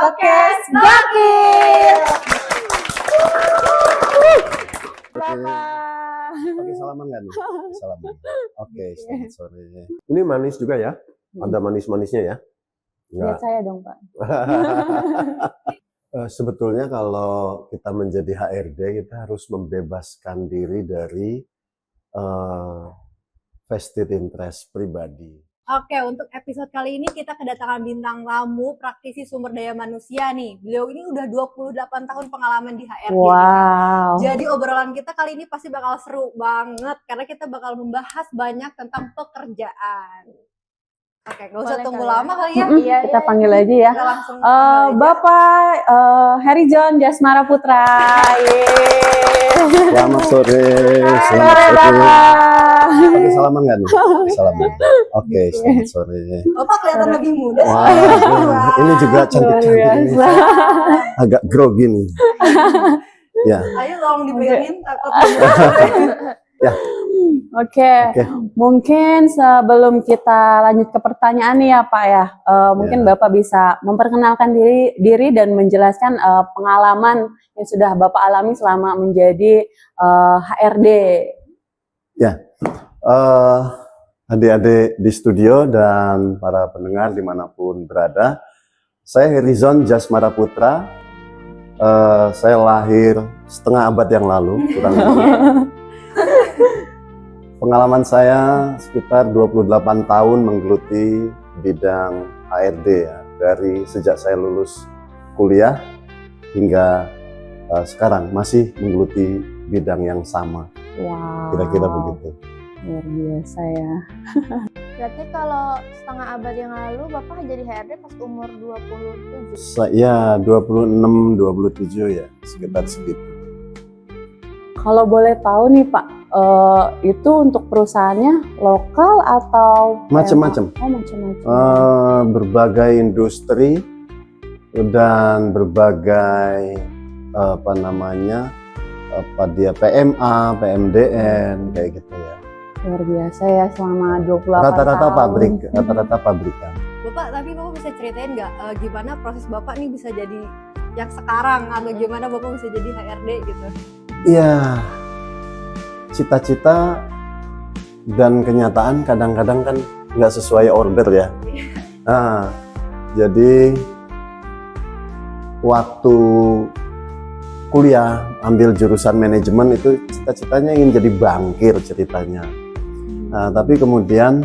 podcast Gokil. Oke, salaman nggak nih? Salaman. Oke, selamat sore. Ini manis juga ya? Ada manis-manisnya ya? Lihat saya dong, Pak. Sebetulnya kalau kita menjadi HRD, kita harus membebaskan diri dari vested interest pribadi. Oke, untuk episode kali ini kita kedatangan bintang tamu praktisi sumber daya manusia nih. Beliau ini udah 28 tahun pengalaman di HRD. Wow. Jadi obrolan kita kali ini pasti bakal seru banget karena kita bakal membahas banyak tentang pekerjaan. Oke, gak usah tunggu lama kali ya. Iya, kita panggil aja ya. Kita langsung panggil aja. Bapak Herizon Jasmara Putra. Selamat sore. Selamat sore, Bapak. Oke, salaman nggak nih? Salaman. Oke, selamat sore. Bapak kelihatan lebih muda. Wah, ini juga cantik-cantik ini. biasa. Agak grogi nih. Ya. Ayo tolong dipegangin takut. Ya. Oke, mungkin sebelum kita lanjut ke pertanyaan nih ya Pak ya, mungkin Bapak bisa memperkenalkan diri dan menjelaskan pengalaman yang sudah Bapak alami selama menjadi HRD. Ya, adik-adik di studio dan para pendengar dimanapun berada, saya Herizon Jasmara Putra. Saya lahir setengah abad yang lalu, kurang lebih. Pengalaman saya sekitar 28 tahun menggeluti bidang HRD ya, dari sejak saya lulus kuliah hingga sekarang masih menggeluti bidang yang sama. Wow. Kira-kira begitu. Luar biasa ya. Berarti kalau setengah abad yang lalu Bapak jadi HRD pas umur 27? Saya 26, 27 ya, sekitar segitu. Kalau boleh tahu nih Pak, itu untuk perusahaannya lokal atau Macam-macam. Oh, macam-macam. Berbagai industri dan berbagai PMA, PMDN kayak gitu ya. Luar biasa ya selama 28 Rata-rata tahun. rata-rata pabrikan. Bapak, tapi Bapak bisa ceritain nggak gimana proses Bapak nih bisa jadi yang sekarang atau gimana Bapak bisa jadi HRD gitu? Iya, cita-cita dan kenyataan kadang-kadang kan nggak sesuai order ya. Nah, jadi waktu kuliah ambil jurusan manajemen itu cita-citanya ingin jadi bankir ceritanya. Nah, tapi kemudian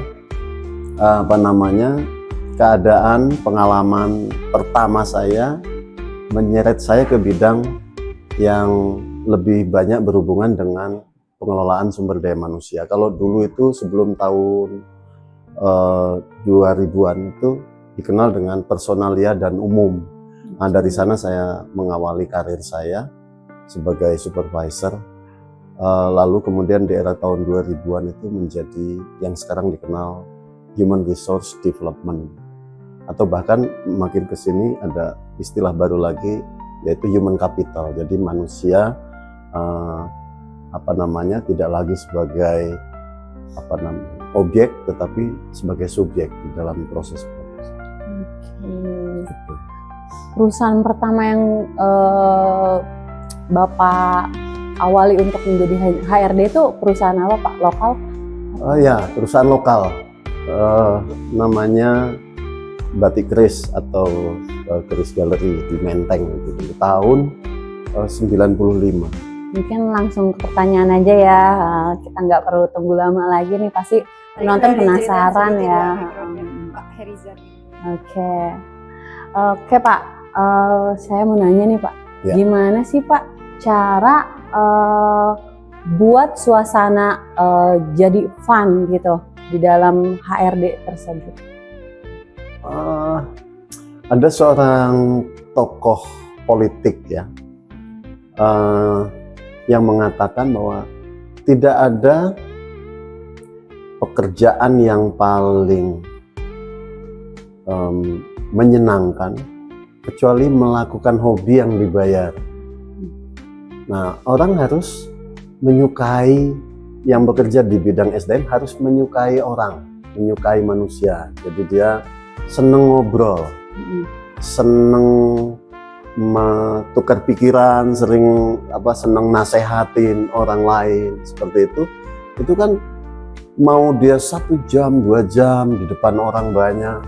keadaan pengalaman pertama saya menyeret saya ke bidang yang lebih banyak berhubungan dengan pengelolaan sumber daya manusia. Kalau dulu itu sebelum tahun 2000-an itu dikenal dengan personalia dan umum. Nah, dari sana saya mengawali karir saya sebagai supervisor. Lalu kemudian di era tahun 2000-an itu menjadi yang sekarang dikenal Human Resource Development. Atau bahkan makin ke sini ada istilah baru lagi yaitu Human Capital. Jadi manusia tidak lagi sebagai objek tetapi sebagai subjek di dalam proses. Gitu. Perusahaan pertama yang Bapak awali untuk menjadi HRD itu perusahaan apa Pak? Lokal? Ya, perusahaan lokal. Namanya Batik Keris atau Keris Gallery di Menteng gitu, tahun 95. Mungkin langsung ke pertanyaan aja ya, kita nggak perlu tunggu lama lagi nih, pasti penonton penasaran ya. Pak Herizon. Oke Pak, saya mau nanya nih Pak, gimana sih Pak cara buat suasana jadi fun gitu di dalam HRD tersebut? Ada seorang tokoh politik ya yang mengatakan bahwa tidak ada pekerjaan yang paling menyenangkan kecuali melakukan hobi yang dibayar. Nah, orang harus menyukai yang bekerja di bidang SDM, harus menyukai orang, menyukai manusia. Jadi dia seneng ngobrol, seneng tukar pikiran, sering seneng nasehatin orang lain seperti itu kan mau dia 1 jam, 2 jam di depan orang banyak,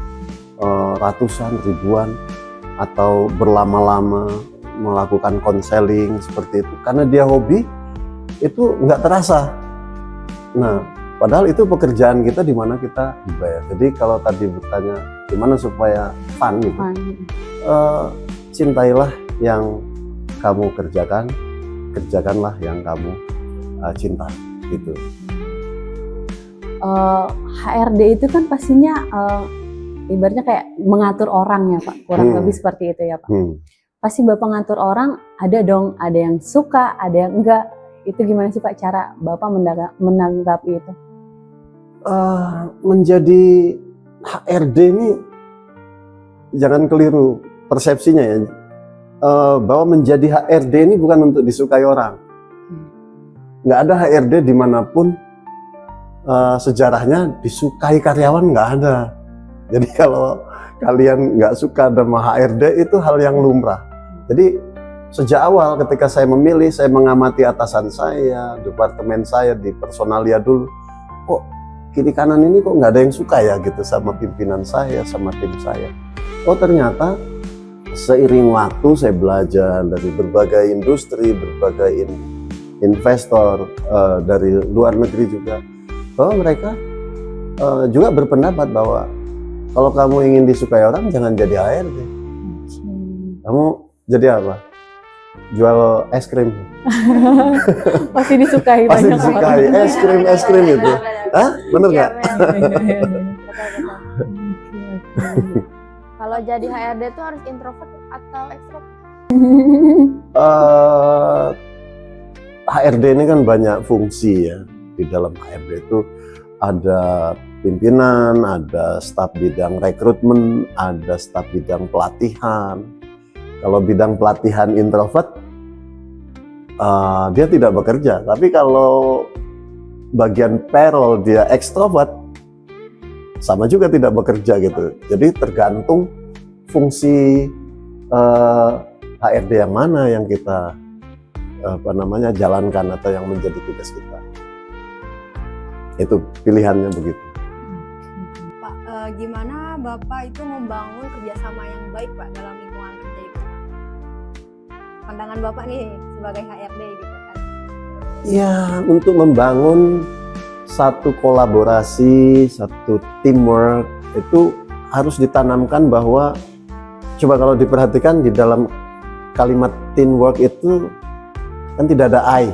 ratusan, ribuan, atau berlama-lama melakukan konseling seperti itu, karena dia hobi, itu nggak terasa. Nah, padahal itu pekerjaan kita di mana kita dibayar. Jadi kalau tadi bertanya gimana supaya fun gitu, cintailah yang kamu kerjakan, kerjakanlah yang kamu cinta gitu. HRD itu kan pastinya ibaratnya kayak mengatur orang ya Pak, kurang lebih seperti itu ya Pak. Pasti Bapak ngatur orang, ada dong, ada yang suka, ada yang enggak. Itu gimana sih Pak cara Bapak menanggapi itu? Menjadi HRD ini jangan keliru persepsinya ya, bahwa menjadi HRD ini bukan untuk disukai orang. Nggak ada HRD dimanapun sejarahnya disukai karyawan, nggak ada. Jadi kalau kalian nggak suka sama HRD itu hal yang lumrah. Jadi sejak awal ketika saya memilih, saya mengamati atasan saya, departemen saya di personalia dulu, kok kiri kanan ini kok nggak ada yang suka ya gitu sama pimpinan saya, sama tim saya. Oh ternyata seiring waktu saya belajar dari berbagai industri, berbagai investor dari luar negeri juga, bahwa mereka juga berpendapat bahwa kalau kamu ingin disukai orang jangan jadi HRD. Kamu jadi apa? Jual es krim. Pasti disukai. Pasti disukai. Es krim itu. Hah? Bener nggak? Kalau jadi HRD itu harus introvert atau ekstrovert? HRD ini kan banyak fungsi ya. Di dalam HRD itu ada pimpinan, ada staf bidang rekrutmen, ada staf bidang pelatihan. Kalau bidang pelatihan introvert, dia tidak bekerja. Tapi kalau bagian payroll dia ekstrovert, sama juga tidak bekerja gitu. Jadi tergantung fungsi HRD yang mana yang kita jalankan atau yang menjadi tugas kita. Itu pilihannya begitu. Pak, gimana Bapak itu membangun kerjasama yang baik Pak dalam lingkungan kerja itu? Pandangan Bapak nih sebagai HRD gitu kan? Ya, untuk membangun satu kolaborasi, satu teamwork itu harus ditanamkan bahwa, coba kalau diperhatikan di dalam kalimat teamwork itu kan tidak ada I,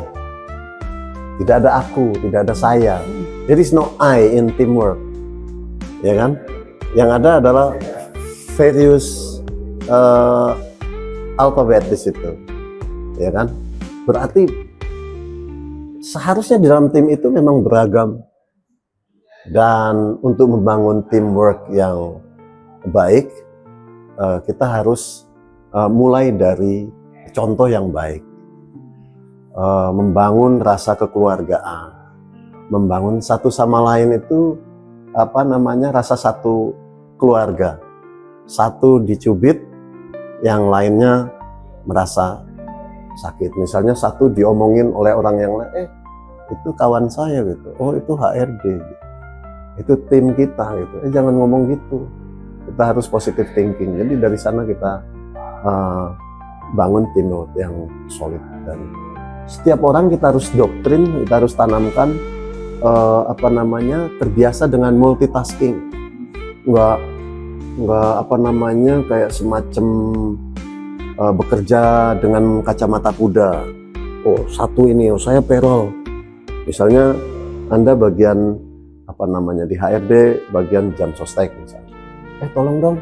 tidak ada aku, tidak ada saya. There is no I in teamwork, ya kan? Yang ada adalah various alfabet di situ, ya kan? Berarti seharusnya di dalam tim itu memang beragam. Dan untuk membangun teamwork yang baik, kita harus mulai dari contoh yang baik. Membangun rasa kekeluargaan, membangun satu sama lain itu rasa satu keluarga. Satu dicubit, yang lainnya merasa sakit. Misalnya satu diomongin oleh orang yang lain, itu kawan saya gitu, oh itu HRD gitu. Itu tim kita gitu, jangan ngomong gitu. Kita harus positive thinking. Jadi dari sana kita bangun teamwork yang solid. Dan setiap orang kita harus doktrin, kita harus tanamkan terbiasa dengan multitasking. Nggak kayak semacam bekerja dengan kacamata kuda. Oh satu ini, oh saya payroll. Misalnya Anda bagian di HRD, bagian jam sostek misalnya. Tolong dong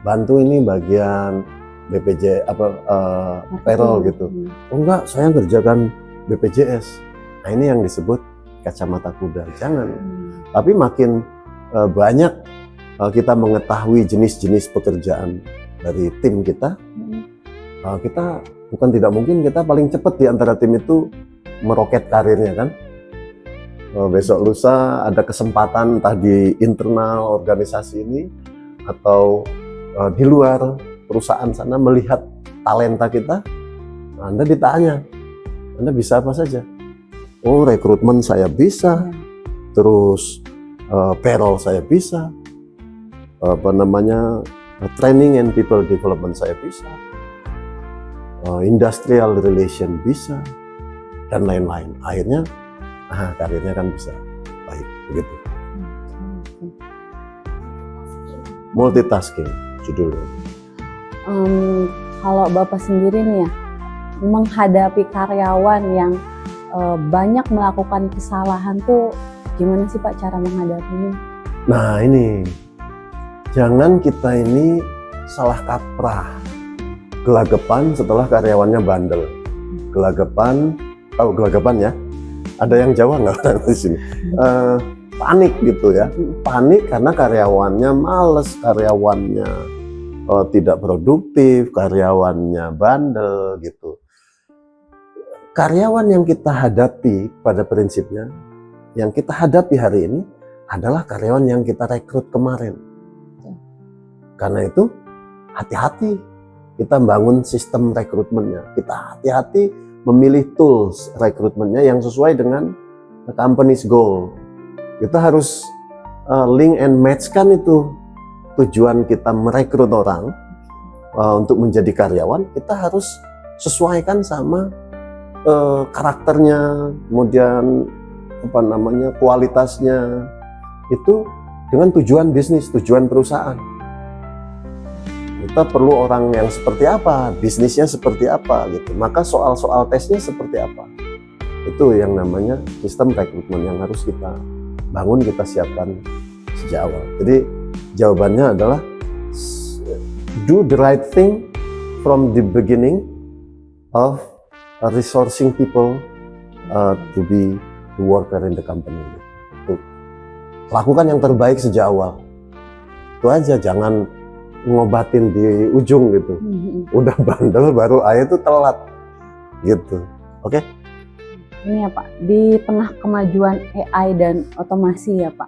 bantu ini bagian BPJ payroll gitu. Oh enggak, saya ngerjakan BPJS. Nah ini yang disebut kacamata kuda. Jangan. Tapi makin banyak kita mengetahui jenis-jenis pekerjaan dari tim kita, kita bukan tidak mungkin kita paling cepat di antara tim itu meroket karirnya kan. Besok lusa ada kesempatan entah di internal organisasi ini atau di luar perusahaan sana melihat talenta kita, Anda ditanya, Anda bisa apa saja? Oh, rekrutmen saya bisa, terus payroll saya bisa, training and people development saya bisa, industrial relation bisa, dan lain-lain. Akhirnya karirnya kan bisa baik begitu. Multitasking judulnya. Kalau Bapak sendiri nih ya, menghadapi karyawan yang banyak melakukan kesalahan tuh gimana sih Pak cara menghadapinya? Nah ini, jangan kita ini salah kaprah, gelagapan setelah karyawannya bandel. Gelagapan, tahu gelagapan ya? Ada yang Jawa nggak di sini? Panik gitu ya, panik karena karyawannya males, karyawannya tidak produktif, karyawannya bandel gitu. Karyawan yang kita hadapi pada prinsipnya, yang kita hadapi hari ini adalah karyawan yang kita rekrut kemarin. Karena itu hati-hati kita bangun sistem rekrutmennya, kita hati-hati memilih tools rekrutmennya yang sesuai dengan the company's goal. Kita harus link and match kan itu tujuan kita merekrut orang untuk menjadi karyawan, kita harus sesuaikan sama karakternya, kemudian kualitasnya itu dengan tujuan bisnis, tujuan perusahaan. Kita perlu orang yang seperti apa, bisnisnya seperti apa gitu. Maka soal-soal tesnya seperti apa. Itu yang namanya sistem rekrutmen yang harus kita bangun, kita siapkan sejak awal. Jadi jawabannya adalah do the right thing from the beginning of resourcing people to be the worker in the company. Tuh. Lakukan yang terbaik sejak awal. Itu aja, jangan ngobatin di ujung gitu. Udah bandel baru aja itu telat gitu. Oke? Ini ya Pak, di tengah kemajuan AI dan otomasi ya Pak,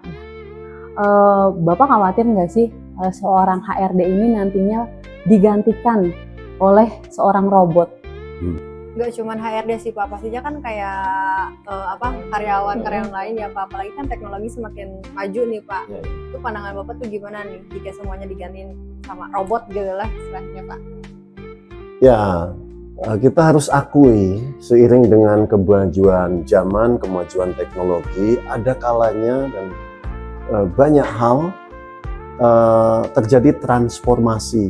Bapak khawatir nggak sih seorang HRD ini nantinya digantikan oleh seorang robot? Nggak cuma HRD sih Pak, pastinya kan kayak karyawan-karyawan lain ya Pak, apalagi kan teknologi semakin maju nih Pak. Itu pandangan Bapak tuh gimana nih jika semuanya digantiin sama robot gitu lah istilahnya Pak? Ya, kita harus akui seiring dengan kemajuan zaman, kemajuan teknologi, ada kalanya dan banyak hal terjadi transformasi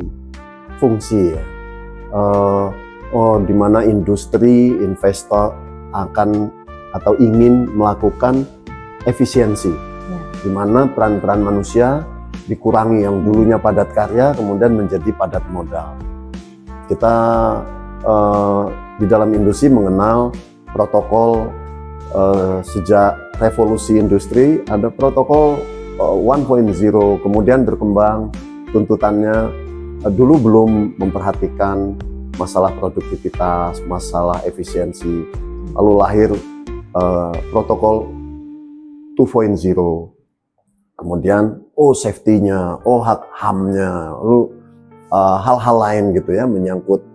fungsi ya. Di mana industri, investor akan atau ingin melakukan efisiensi, di mana peran-peran manusia dikurangi, yang dulunya padat karya kemudian menjadi padat modal. Kita di dalam industri mengenal protokol sejak revolusi industri, ada protokol 1.0, kemudian berkembang tuntutannya, dulu belum memperhatikan masalah produktivitas, masalah efisiensi, lalu lahir protokol 2.0, kemudian safety-nya, hak HAM-nya, lalu hal-hal lain gitu ya, menyangkut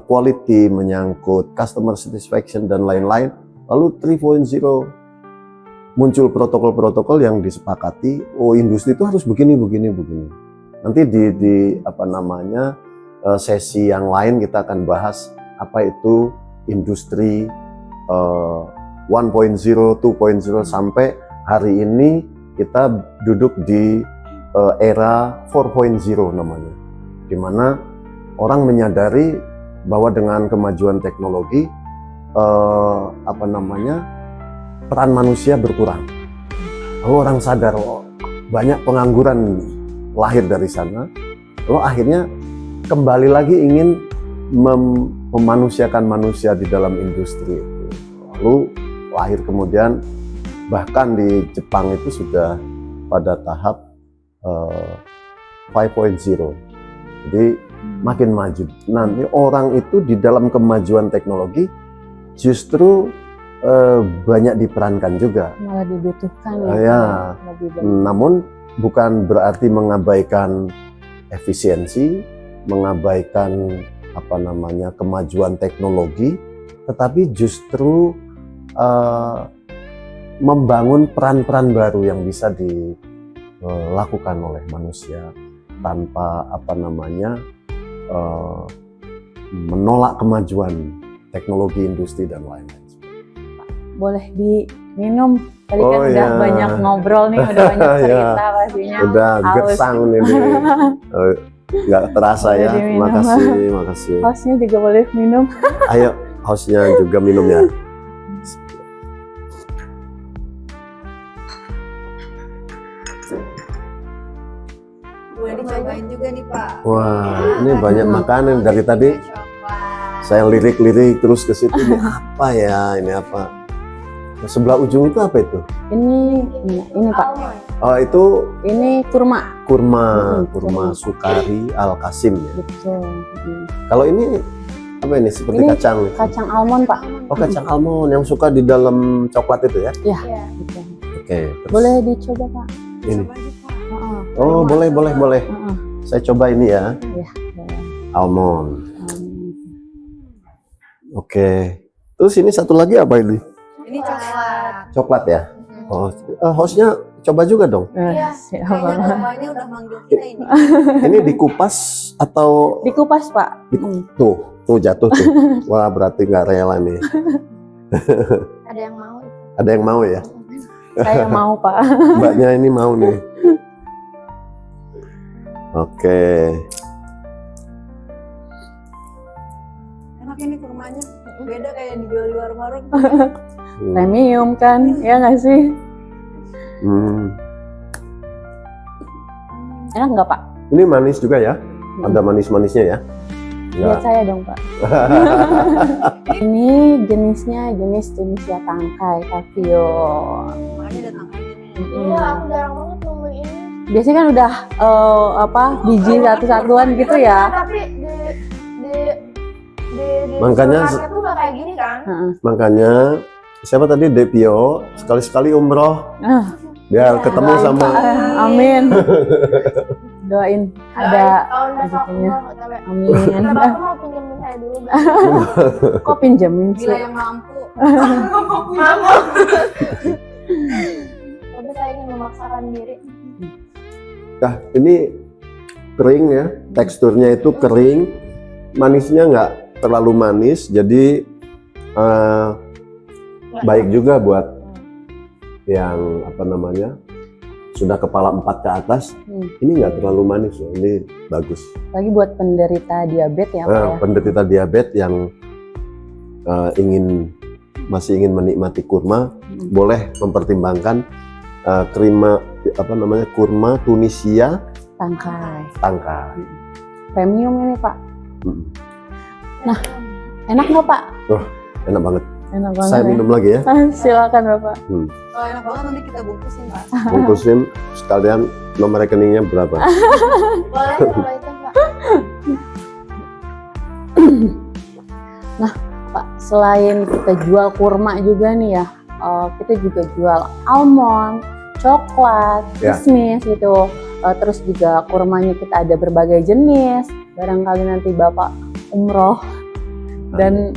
quality, menyangkut customer satisfaction dan lain-lain. Lalu 3.0 muncul protokol-protokol yang disepakati, industri itu harus begini. Nanti di sesi yang lain kita akan bahas apa itu industri 1.0, 2.0 sampai hari ini kita duduk di era 4.0 namanya, di mana orang menyadari bahwa dengan kemajuan teknologi peran manusia berkurang. Lalu orang sadar banyak pengangguran lahir dari sana, lalu akhirnya kembali lagi ingin memanusiakan manusia di dalam industri itu. Lalu lahir kemudian bahkan di Jepang itu sudah pada tahap 5.0. Jadi makin maju. Nanti orang itu di dalam kemajuan teknologi justru banyak diperankan juga. Malah dibutuhkan Namun bukan berarti mengabaikan efisiensi, mengabaikan apa namanya kemajuan teknologi, tetapi justru membangun peran-peran baru yang bisa dilakukan oleh manusia tanpa apa namanya menolak kemajuan teknologi industri dan lain-lain. Boleh diminum. Tadi kan Oh, udah iya. banyak ngobrol nih, udah banyak cerita pastinya. Udah Haus. gersang nih, nggak terasa Boleh ya. diminum. Makasih. Hostnya juga boleh minum. Ayo, hostnya juga minum ya. Boleh dicobain juga nih Pak. Wah, ini banyak makanan dari tadi. Coklat. Saya lirik-lirik terus ke situ. Ini apa ya? Ini apa? Nah, sebelah ujung itu apa itu? Ini Pak. Almond. Oh, itu Ini kurma. kurma kurma. Sukari Al Qasim ya. Betul. Kalau ini apa ini? Seperti Ini kacang. Kacang almond Pak. Oh, kacang almond yang suka di dalam coklat itu ya? Iya. Betul. Oke. terus Boleh dicoba Pak. ini. Coba aja, Pak. Heeh. Oh, boleh. Heeh. Saya coba ini ya, Iya. Boleh. almond. Oke. Terus ini satu lagi apa ini? Ini coklat. Coklat ya? Oh, hostnya coba juga dong. Iya. Siap Kayaknya Pak. namanya udah manggil kita ini. Ini dikupas atau Dikupas Pak. tuh jatuh tuh. Wah, berarti nggak rela nih. Ada yang mau itu. Ada yang mau ya? Saya mau Pak. Mbaknya ini mau nih. Oke. Enak ini kurmanya. Beda kayak dijual di warung-warung. Premium kan, ya nggak sih? Hmm. Enak nggak Pak? Ini manis juga ya? Ada manis-manisnya ya? Lihat Enggak. saya dong Pak. Ini jenisnya jenis Tunisia tangkai Cavio. Makanya datang aja nih. Iya, aku jarang banget nemuin ini. Biasanya kan udah biji satu-satuan gitu ya. Tapi di Makanya- supermarket tuh nggak kayak gini kan? Heeh. Makanya siapa tadi Depio sekali-sekali umroh Ah, biar ketemu doain, sama Pak. Amin. Doain ada Tahun besok rezekinya. nggak tahu ya. Amin. Kata bapak mau pinjemin saya dulu Bang. Kok pinjemin Bila sih? yang mampu. Tapi saya ingin memaksakan diri. Nah, ini kering ya, teksturnya itu kering, manisnya nggak terlalu manis, jadi baik juga buat yang apa namanya sudah kepala 4 ke atas. Ini nggak terlalu manis loh, ini bagus. Lagi buat penderita diabetes ya Pak ya. Penderita diabetes yang masih ingin menikmati kurma, boleh mempertimbangkan kurma Tunisia Tangkai. tangkai. Premium ini Pak. Hmm. Nah, enak nggak Pak? Enak banget. Enak banget. Saya ya. minum lagi ya. Silakan Bapak. Kalau enak banget nanti kita bungkusin Pak. Bungkusin sekalian nomor rekeningnya berapa? Boleh kalau itu Pak. Pak, selain kita jual kurma juga nih ya, kita juga jual almond, coklat, Ya. kismis gitu. Terus juga kurmanya kita ada berbagai jenis. Barangkali nanti Bapak umroh dan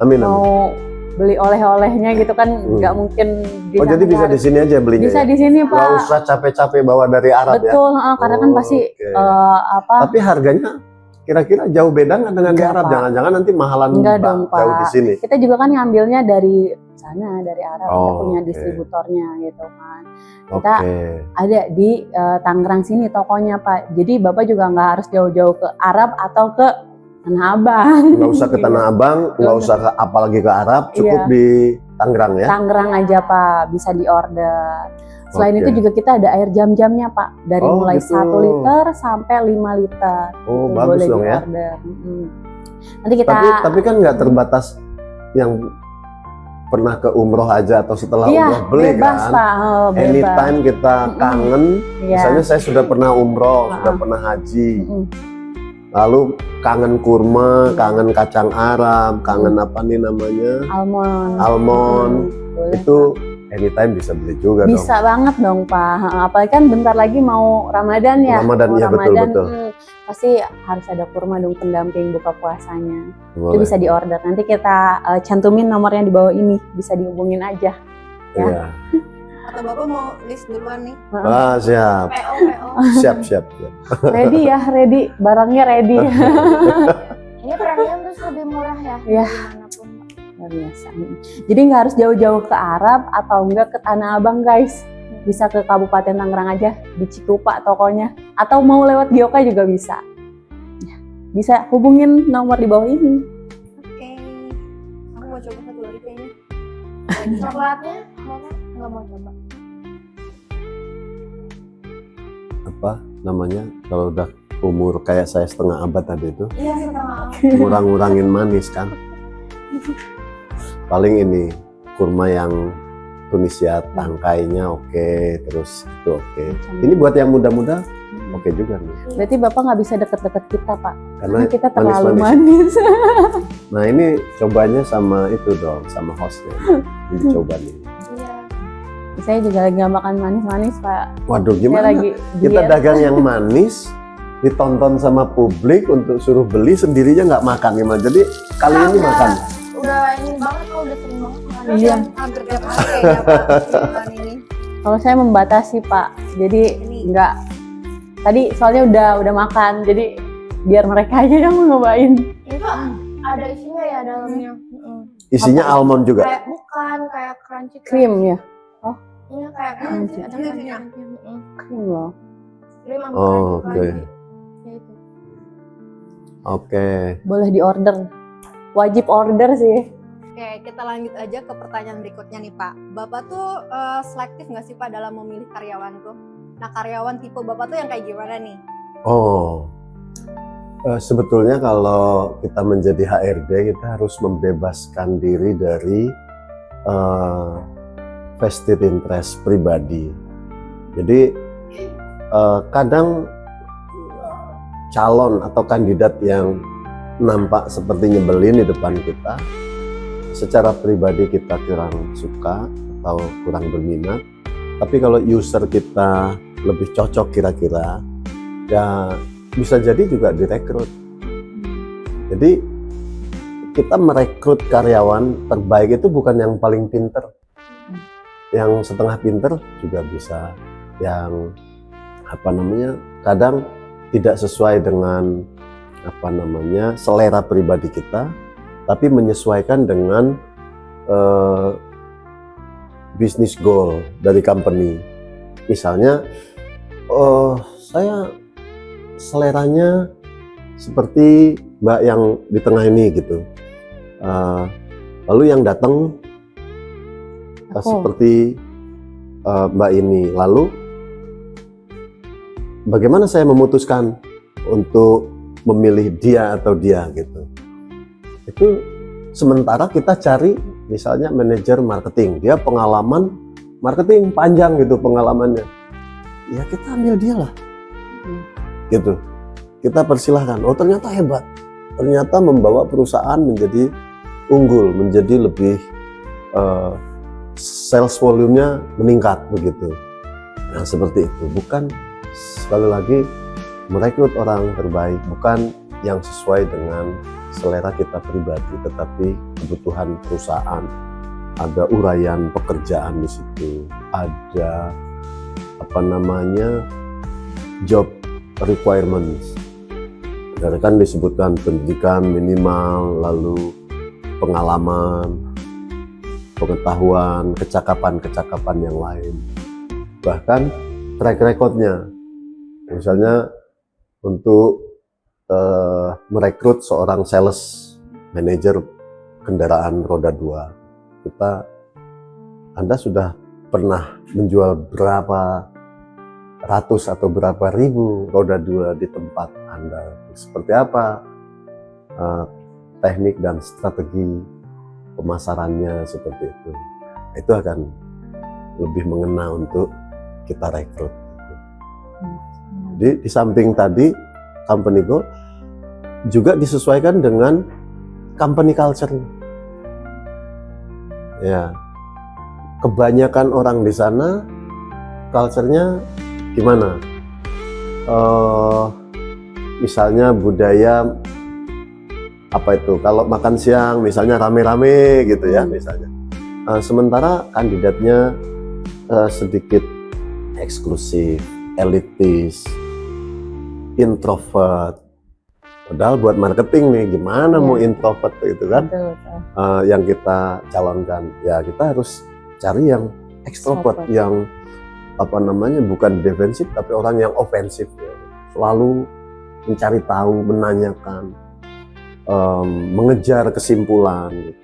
Amin, amin. mau beli oleh-olehnya gitu kan nggak mungkin Oh, jadi bisa di sini aja belinya. bisa ya? di sini Nggak Pak. usah capek-capek bawa dari Arab ya. Betul, karena kan Oh, pasti oke. Tapi harganya kira-kira jauh beda nggak dengan di Enggak, Arab? Pak. Jangan-jangan nanti mahalan Enggak dong, jauh Pak. di sini. kita juga kan ngambilnya dari sana, dari Arab. Kita Oh, punya oke. distributornya gitu kan. Oke. Kita ada di Tangerang sini tokonya Pak. Jadi Bapak juga nggak harus jauh-jauh ke Arab atau ke Tanah Abang. Nggak usah ke Tanah Abang, nggak usah ke apalagi ke Arab, cukup Iya. di Tangerang ya. Tangerang aja Pak, bisa diorder. Selain Oke. itu juga kita ada air jam-jamnya Pak. Dari Oh, mulai gitu. 1 liter sampai 5 liter. Oh, Itu bagus boleh dong ya. diorder. Nanti kita Tapi kan nggak terbatas yang pernah ke umroh aja atau setelah iya, umroh beli bebas kan. Pak, bebas. Anytime kita kangen, Iya. misalnya saya sudah pernah umroh, sudah pernah haji, lalu kangen kurma, kangen kacang Arab, kangen apa nih namanya, almond, Boleh, itu anytime bisa beli juga bisa banget dong Pak. Apalagi kan bentar lagi mau Ramadan ya. Ramadan, Mau iya, betul, betul. pasti harus ada kurma dong pendamping buka puasanya. Itu Boleh. bisa diorder. Nanti kita cantumin nomornya di bawah ini, bisa dihubungin aja. Ya. Iya. Atau Bapak mau list duluan nih? Ah, siap. PO. Siap, siap, siap. Ready ya, ready. Barangnya ready. Ini premium terus lebih murah ya? Iya. Dimanapun, Pak. Luar biasa. Jadi nggak harus jauh-jauh ke Arab atau enggak ke Tanah Abang guys. Bisa ke Kabupaten Tangerang aja, di Cikupa tokonya. Atau mau lewat Gioka juga bisa. Ya, bisa hubungin nomor di bawah ini. Oke. Aku mau coba satu lagi kayaknya. Coklatnya Bapak nggak mau coba? Apa namanya? Kalau udah umur kayak saya setengah abad tadi itu, Iya, setengah. ngurang-ngurangin manis kan. Paling ini kurma yang Tunisia tangkainya oke, terus itu oke. Ini buat yang muda-muda oke juga nih. Berarti Bapak nggak bisa deket-deket kita, Pak. Karena Karena kita terlalu manis-manis. manis. Nah ini cobanya sama itu dong, sama hostnya. Ini coba nih. Iya. Saya juga lagi nggak makan manis-manis, Pak. Waduh Saya gimana? lagi Kita diet. dagang yang manis, ditonton sama publik untuk suruh beli, sendirinya nggak makan gimana? Jadi kali ini makan. Udah ini banget kok, udah sering banget makan. Iya. Hampir tiap hari kayaknya Pak. Jualan ini. Kalau saya membatasi, Pak. Jadi nggak. Tadi soalnya udah makan, jadi biar mereka aja yang nyobain. Itu ada isinya ya dalamnya. Isinya Apa? almond juga. Kayak bukan kayak crunchy Krim ya, Iya kayak Crunchy. ada Crunchy-nya. krim loh. Oh, Krim sama oke. crunchy. Ya itu. Oke. Boleh diorder. Wajib order sih. Oke, kita lanjut aja ke pertanyaan berikutnya nih Pak. Bapak tuh selektif nggak sih Pak dalam memilih karyawan tuh? Nah karyawan tipe Bapak tuh yang kayak gimana nih? Oh, sebetulnya kalau kita menjadi HRD kita harus membebaskan diri dari vested interest pribadi. Jadi kadang calon atau kandidat yang nampak seperti nyebelin di depan kita, secara pribadi kita kurang suka atau kurang berminat. Tapi kalau user kita lebih cocok kira-kira, ya bisa jadi juga direkrut. Jadi kita merekrut karyawan terbaik itu bukan yang paling pinter, yang setengah pinter juga bisa, yang kadang tidak sesuai dengan selera pribadi kita, tapi menyesuaikan dengan bisnis goal dari company. Misalnya saya seleranya seperti Mbak yang di tengah ini gitu, lalu yang datang seperti Mbak ini, lalu bagaimana saya memutuskan untuk memilih dia atau dia gitu. Itu sementara kita cari misalnya manajer marketing, dia pengalaman marketing panjang gitu pengalamannya, ya kita ambil dia lah gitu. Kita persilahkan, oh ternyata hebat, ternyata membawa perusahaan menjadi unggul, menjadi lebih sales volume-nya meningkat begitu. Nah seperti itu, bukan sekali lagi merekrut orang terbaik, bukan yang sesuai dengan selera kita pribadi, tetapi kebutuhan perusahaan. Ada uraian pekerjaan di situ, ada job requirements. Dari kan disebutkan pendidikan minimal, lalu pengalaman, pengetahuan, kecakapan yang lain, bahkan track recordnya. Misalnya untuk merekrut seorang sales manager kendaraan roda 2, Anda sudah pernah menjual berapa ratus atau berapa ribu roda 2 di tempat Anda, seperti apa teknik dan strategi pemasarannya, seperti itu akan lebih mengena untuk kita rekrut. Jadi di samping tadi company goal juga disesuaikan dengan company culture. Ya, kebanyakan orang di sana culture-nya gimana? misalnya budaya apa itu, kalau makan siang misalnya rame-rame gitu ya misalnya. Sementara kandidatnya sedikit eksklusif, elitis, introvert. Padahal buat marketing nih, gimana mau introvert gitu kan? Betul. Yang kita calonkan, ya kita harus cari yang ekstrovert, yang apa namanya, bukan defensif tapi orang yang ofensif, ya. Selalu mencari tahu, menanyakan, mengejar kesimpulan gitu.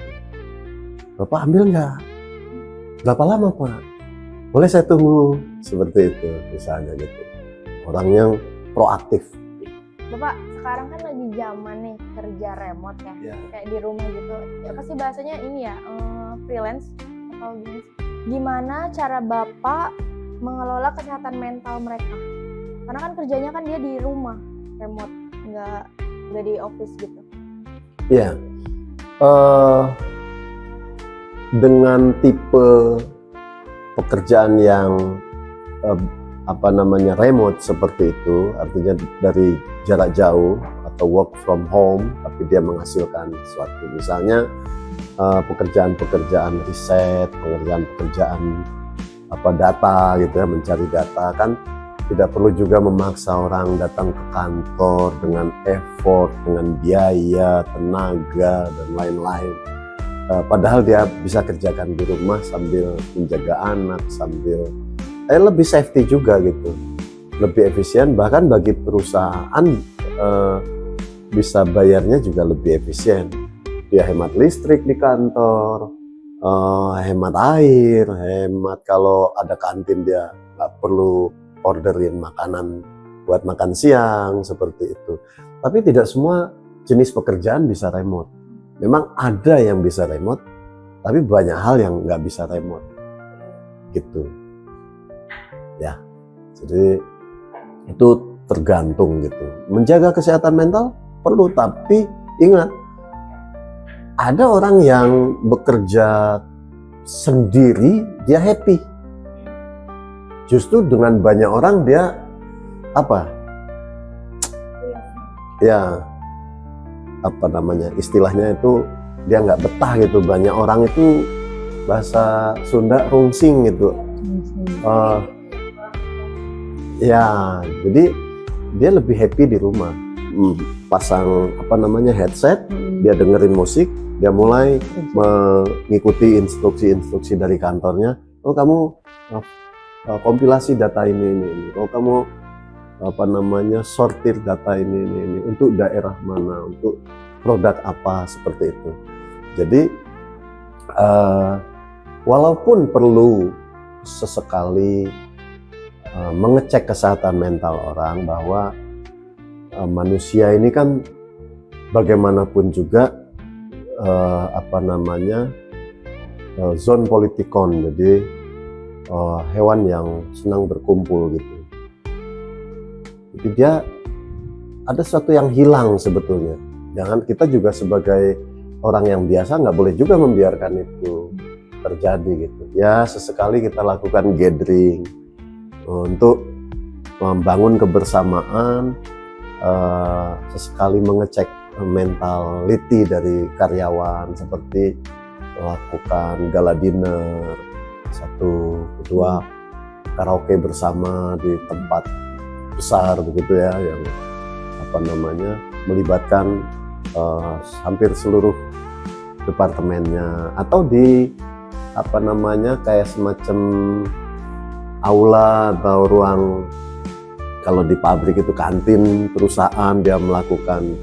Bapak ambil nggak? Berapa lama Pak? Boleh saya tunggu, seperti itu misalnya gitu. Orang yang proaktif. Bapak sekarang kan lagi zaman nih kerja remote ya, kayak di rumah gitu. Ya pasti bahasanya ini ya, freelance atau gimana? Gimana cara Bapak mengelola kesehatan mental mereka? Karena kan kerjanya kan dia di rumah, remote, nggak di office gitu. Ya, dengan tipe pekerjaan yang apa namanya remote seperti itu, artinya dari jarak jauh atau work from home, tapi dia menghasilkan sesuatu. Misalnya pekerjaan-pekerjaan riset, pekerjaan apa data gitu ya, mencari data kan tidak perlu juga memaksa orang datang ke kantor dengan effort, dengan biaya, tenaga dan lain-lain. Padahal dia bisa kerjakan di rumah sambil menjaga anak, sambil lebih safety juga gitu, lebih efisien. Bahkan bagi perusahaan bisa bayarnya juga lebih efisien. Dia hemat listrik di kantor, hemat air, hemat kalau ada kantin dia nggak perlu orderin makanan buat makan siang seperti itu. Tapi tidak semua jenis pekerjaan bisa remote. Memang ada yang bisa remote, tapi banyak hal yang nggak bisa remote gitu ya. Jadi itu tergantung gitu. Menjaga kesehatan mental perlu, tapi ingat, ada orang yang bekerja sendiri dia happy. Justru dengan banyak orang dia apa? Ya, apa namanya, istilahnya itu dia nggak betah gitu. Banyak orang itu bahasa Sunda rungsing gitu. Ya, jadi dia lebih happy di rumah. Pasang apa namanya headset, dia dengerin musik, dia mulai mengikuti instruksi-instruksi dari kantornya. Oh kamu kompilasi data ini. Oh kamu apa namanya sortir data ini untuk daerah mana, untuk produk apa, seperti itu. Jadi walaupun perlu sesekali mengecek kesehatan mental orang, bahwa manusia ini kan bagaimanapun juga apa namanya zone politikon, jadi hewan yang senang berkumpul gitu. Jadi dia ada sesuatu yang hilang sebetulnya. Jangan, kita juga sebagai orang yang biasa nggak boleh juga membiarkan itu terjadi gitu. Ya sesekali kita lakukan gathering untuk membangun kebersamaan, sesekali mengecek mentality dari karyawan, seperti melakukan gala dinner, 1, 2 karaoke bersama di tempat besar begitu ya, yang apa namanya melibatkan hampir seluruh departemennya, atau di apa namanya kayak semacam aula atau ruang, kalau di pabrik itu kantin perusahaan, dia melakukan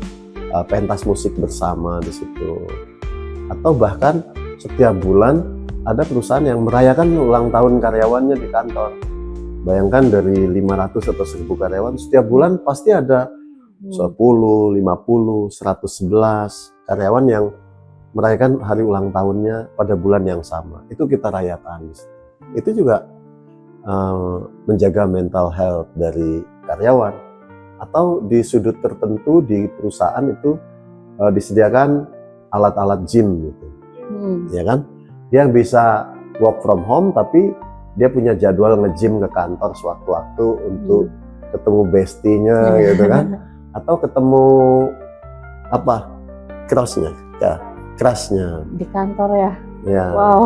pentas musik bersama di situ. Atau bahkan setiap bulan ada perusahaan yang merayakan ulang tahun karyawannya di kantor. Bayangkan dari 500 atau 1000 karyawan, setiap bulan pasti ada 10, 50, 111 karyawan yang merayakan hari ulang tahunnya pada bulan yang sama. Itu kita rayakan. Itu juga menjaga mental health dari karyawan. Atau di sudut tertentu di perusahaan itu disediakan alat-alat gym gitu, ya kan? Dia bisa work from home, tapi dia punya jadwal nge-gym ke kantor sewaktu-waktu untuk ketemu bestinya gitu kan. atau ketemu apa crossnya ya, kerasnya Di kantor ya. ya. Wow.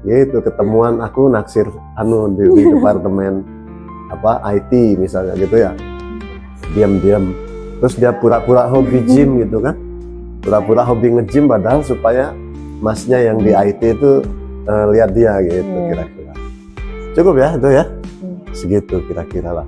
Gitu ketemuan aku naksir di departemen apa IT misalnya gitu ya, diam-diam terus dia pura-pura hobi gym gitu kan, pura-pura hobi nge-gym padahal supaya masnya yang di IT itu lihat dia gitu. Iya. Kira-kira cukup ya itu ya, segitu kira-kira lah.